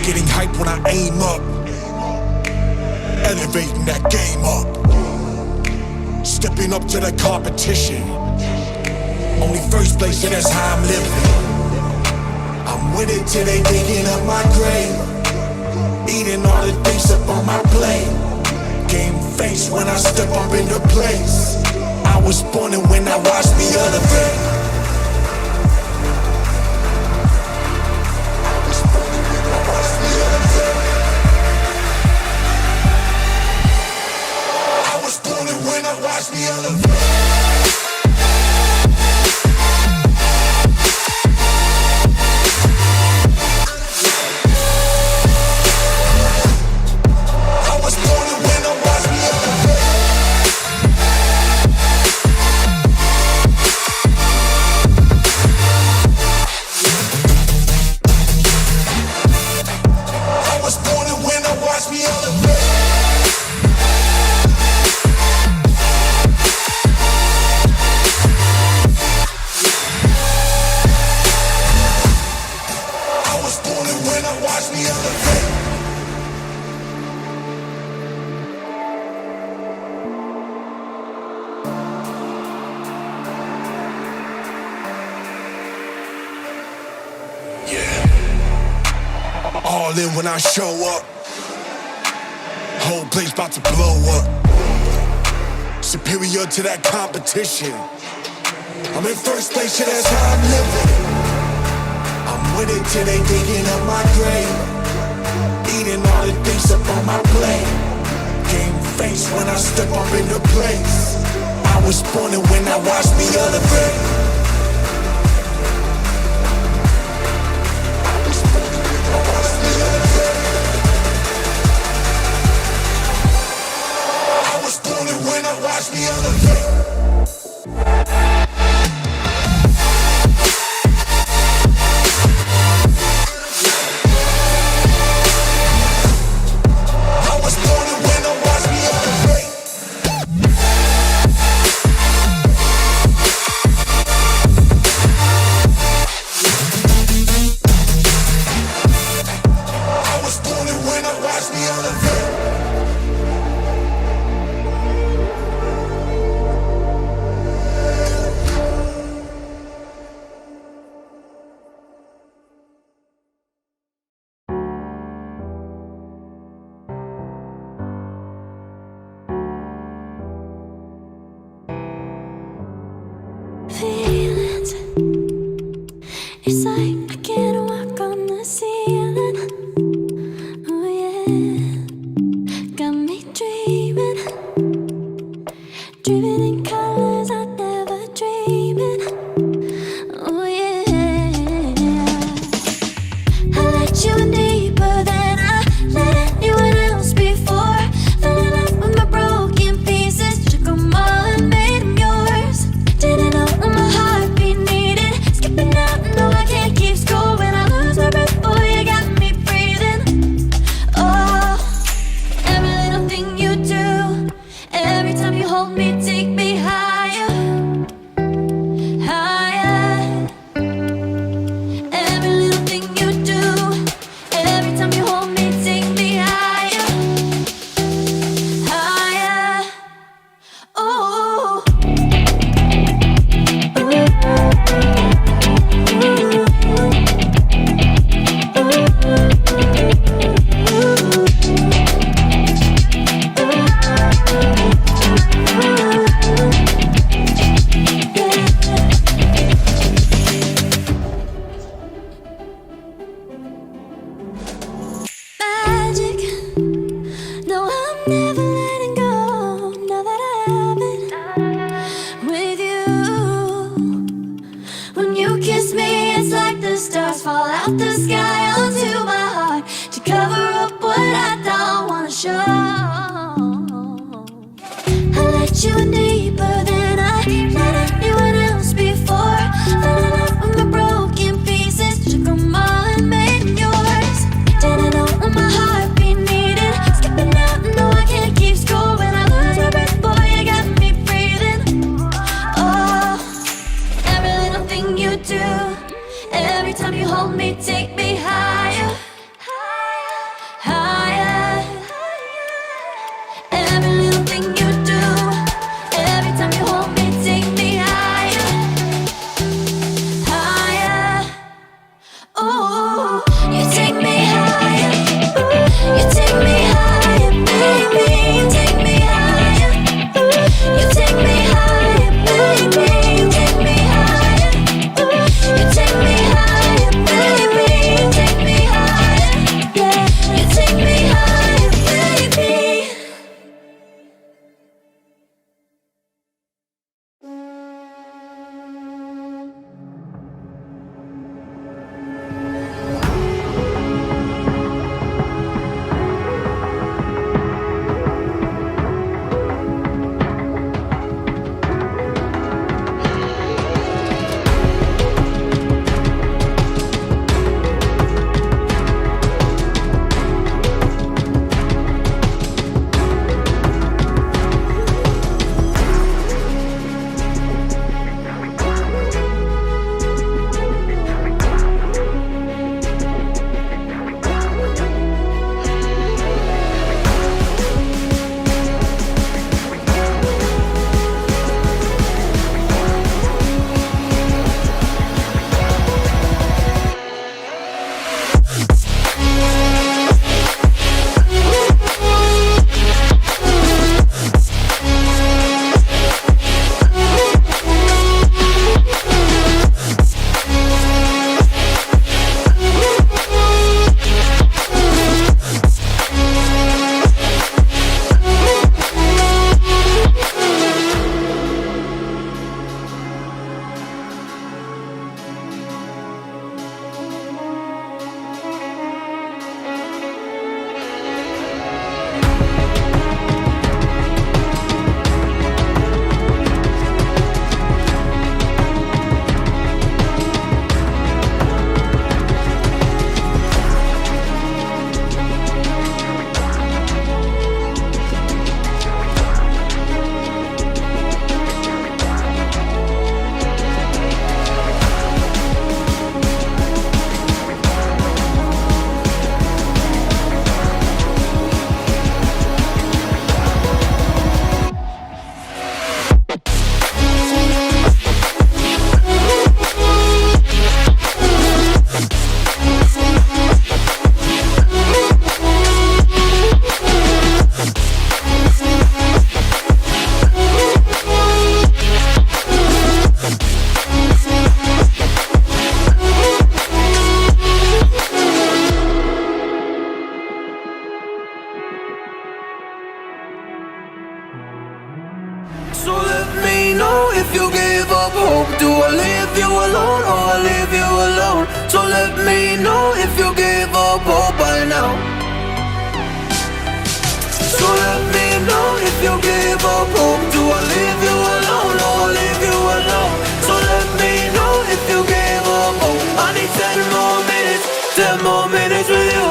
getting hype when I aim up, elevating that game up, stepping up to the competition. Only first place, and that's how I'm living. I'm with it till they digging up my grave, eating all the things up on my plate. Game face when I step up into place. I was born and when I watched me elevate. I was born and when I watched me elevate. All in when I show up, whole place about to blow up. Superior to that competition. I'm in first place, yeah, that's how I'm living. I'm with it till they digging up my grave, eating all the things up on my plate. Game face when I step up into place. I was born and when I watched me elevate. When I watch me elevate. I was born and when I watch me elevate. I was born and when I watch me elevate. It's like I can't walk on the ceiling. Oh yeah, got me dreaming, dreaming in colors I never dreamed in. Oh yeah, I let you in deeper than I let anyone else before. Fell in love with my broken pieces, took them all and made them yours. Didn't know what my heartbeat needed, skipping out. No, I can't keep score when I lose my breath. Boy, you got me breathing. Oh, every little thing you do, every time you hold me, take me higher, higher. Every little thing you do, every time you hold me, take me higher, higher. Oh, magic. No, I'm never letting go. Now that I have it with you. When you kiss me, it's like the stars fall out the sky onto my heart to cover up what I don't wanna show. I let you in deeper than I let anyone else before. Fell in love with my broken pieces, took them all and made them yours. Didn't know what my heartbeat needed, skipping out. No, I can't keep score when I lose my breath. Boy, you got me breathing. Oh, every little thing you do, every time you hold me, take me higher, higher. if you give up hope. Do I leave you alone or I leave you alone? So let me know if you give up hope by now. So let me know if you give up hope. Do I leave you alone or I leave you alone? So let me know if you give up hope. I need 10 more minutes, 10 more minutes with you.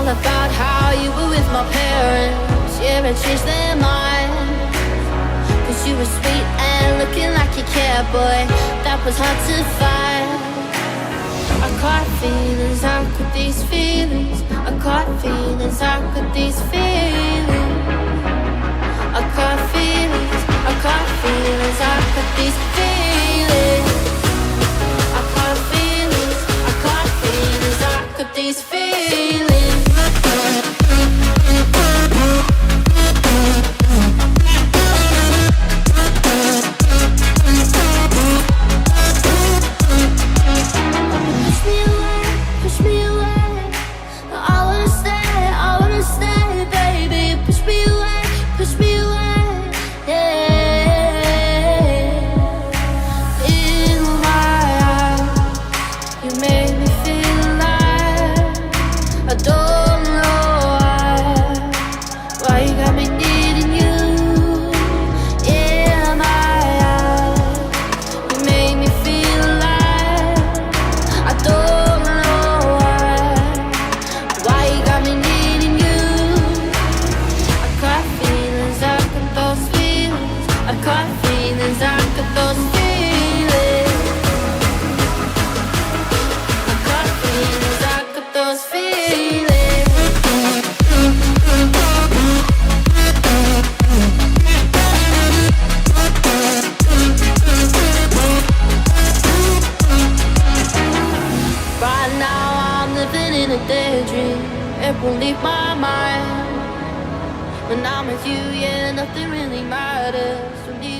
About how you were with my parents, yeah, and changed their mind. Cause you were sweet and looking like you cared, boy, that was hard to find. I caught feelings, how could these feelings? I caught feelings, how could these feelings? I caught feelings, I caught feelings, how could these feelings? I caught feelings, I caught feelings, how could these feelings? When I'm with you, yeah, nothing really matters. Don't need